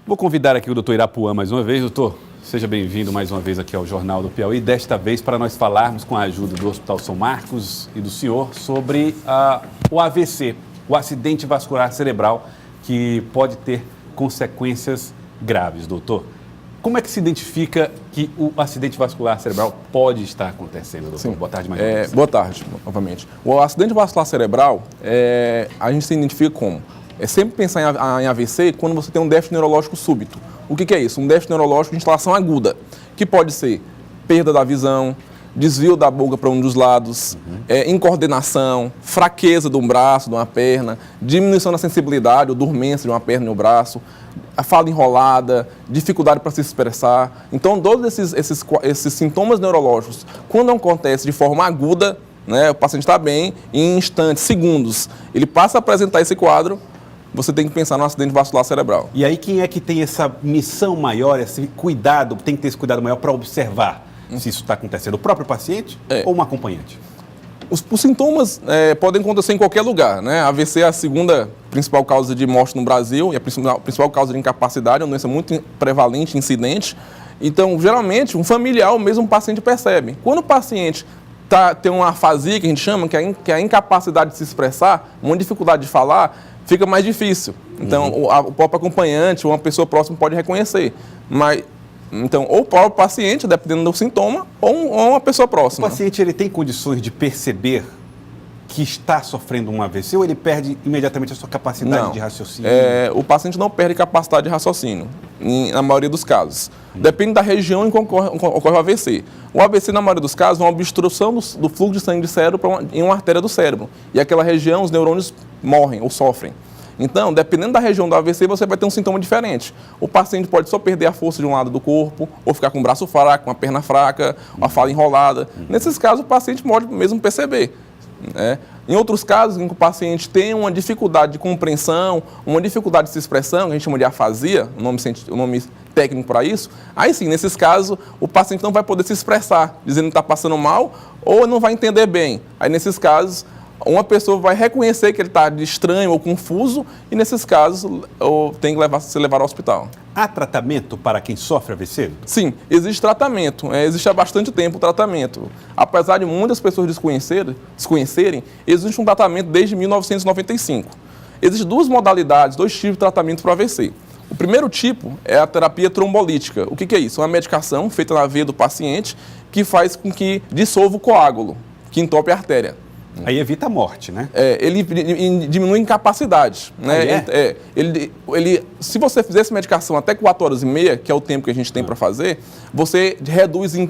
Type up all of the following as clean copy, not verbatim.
Vou convidar aqui o doutor Irapuã mais uma vez. Doutor, seja bem-vindo mais uma vez aqui ao Jornal do Piauí, desta vez para nós falarmos com a ajuda do Hospital São Marcos e do senhor sobre o AVC, o acidente vascular cerebral, que pode ter consequências graves, doutor. Como é que se identifica que o acidente vascular cerebral pode estar acontecendo, doutor? Sim. Boa tarde, mais uma vez. Boa tarde, novamente. O acidente vascular cerebral, a gente se identifica como? É sempre pensar em AVC quando você tem um déficit neurológico súbito. O que é isso? Um déficit neurológico de instalação aguda, que pode ser perda da visão, desvio da boca para um dos lados, incoordenação, fraqueza de um braço, de uma perna, diminuição da sensibilidade ou dormência de uma perna e um braço, a fala enrolada, dificuldade para se expressar. Então, todos esses sintomas neurológicos, quando acontece de forma aguda, né, o paciente está bem, em instantes, segundos, ele passa a apresentar esse quadro, você tem que pensar no acidente vascular cerebral. E aí quem é que tem essa missão maior, esse cuidado, tem que ter esse cuidado maior para observar se isso está acontecendo? O próprio paciente ou um acompanhante? Os sintomas podem acontecer em qualquer lugar, né? A AVC é a segunda principal causa de morte no Brasil e a principal causa de incapacidade, é uma doença muito prevalente, incidente. Então, geralmente, um familiar ou mesmo um paciente percebe. Quando o paciente tem uma afasia, que a gente chama, que é a incapacidade de se expressar, uma dificuldade de falar, fica mais difícil. Então, o próprio acompanhante ou uma pessoa próxima pode reconhecer. Então, ou o próprio paciente, dependendo do sintoma, ou uma pessoa próxima. O paciente ele tem condições de perceber que está sofrendo um AVC ou ele perde imediatamente a sua capacidade de raciocínio? O paciente não perde capacidade de raciocínio, na maioria dos casos. Depende da região em que ocorre o AVC. O AVC, na maioria dos casos, é uma obstrução do fluxo de sangue de cérebro em uma artéria do cérebro. E aquela região, os neurônios morrem ou sofrem. Então, dependendo da região do AVC, você vai ter um sintoma diferente. O paciente pode só perder a força de um lado do corpo, ou ficar com o braço fraco, com a perna fraca, uma fala enrolada. Nesses casos, o paciente pode mesmo perceber. Em outros casos, em que o paciente tem uma dificuldade de compreensão, uma dificuldade de se expressão, que a gente chama de afasia, o nome técnico para isso, aí sim, nesses casos, o paciente não vai poder se expressar, dizendo que está passando mal, ou não vai entender bem. Aí, nesses casos, uma pessoa vai reconhecer que ele está estranho ou confuso e, nesses casos, tem que ser levado ao hospital. Há tratamento para quem sofre AVC? Sim, existe tratamento. Existe há bastante tempo o tratamento. Apesar de muitas pessoas desconhecerem, existe um tratamento desde 1995. Existem duas modalidades, dois tipos de tratamento para AVC. O primeiro tipo é a terapia trombolítica. O que é isso? É uma medicação feita na veia do paciente que faz com que dissolva o coágulo, que entope a artéria. Aí evita a morte, né? Ele diminui a incapacidade. Né? Se você fizer essa medicação até 4 horas e meia, que é o tempo que a gente tem para fazer, você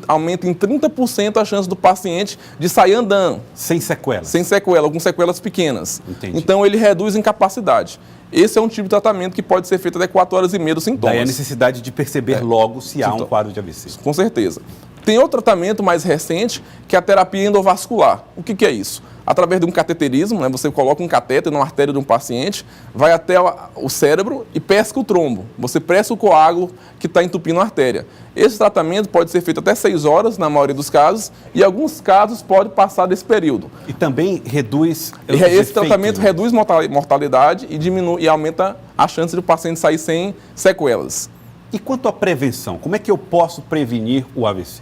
aumenta em 30% a chance do paciente de sair andando. Sem sequelas? Sem sequelas, com sequelas pequenas. Entendi. Então, ele reduz a incapacidade. Esse é um tipo de tratamento que pode ser feito até 4 horas e meia dos sintomas. Daí a necessidade de perceber logo se há um quadro de AVC. Com certeza. Tem outro tratamento mais recente, que é a terapia endovascular. O que é isso? Através de um cateterismo, né, você coloca um catéter na artéria de um paciente, vai até o cérebro e pesca o trombo. Você pressa o coágulo que está entupindo a artéria. Esse tratamento pode ser feito até 6 horas, na maioria dos casos, e em alguns casos pode passar desse período. E também reduz Esse tratamento reduz mortalidade e diminui e aumenta a chance de o paciente sair sem sequelas. E quanto à prevenção, como é que eu posso prevenir o AVC?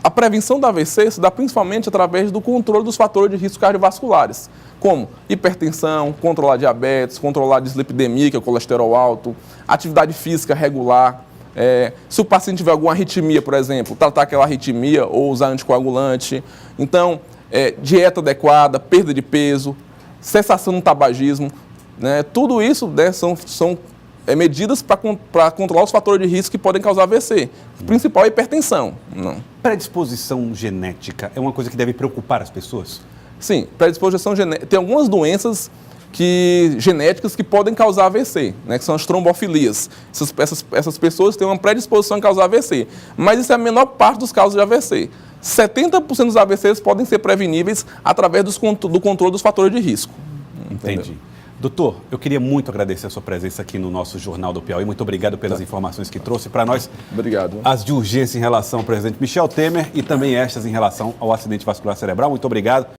A prevenção do AVC se dá principalmente através do controle dos fatores de risco cardiovasculares, como hipertensão, controlar diabetes, controlar a dislipidemia, que é o colesterol alto, atividade física regular. Se o paciente tiver alguma arritmia, por exemplo, tratar aquela arritmia ou usar anticoagulante. Então, dieta adequada, perda de peso, cessação do tabagismo, né? Tudo isso, né, são medidas para controlar os fatores de risco que podem causar AVC. O principal é a hipertensão. Predisposição genética é uma coisa que deve preocupar as pessoas? Sim, predisposição genética. Tem algumas doenças genéticas que podem causar AVC, né, que são as trombofilias. Essas pessoas têm uma predisposição a causar AVC, mas isso é a menor parte dos casos de AVC. 70% dos AVCs podem ser preveníveis através do controle dos fatores de risco. Entendi. Entendeu? Doutor, eu queria muito agradecer a sua presença aqui no nosso Jornal do Piauí. Muito obrigado pelas informações que trouxe para nós. Obrigado. As de urgência em relação ao presidente Michel Temer e também estas em relação ao acidente vascular cerebral. Muito obrigado.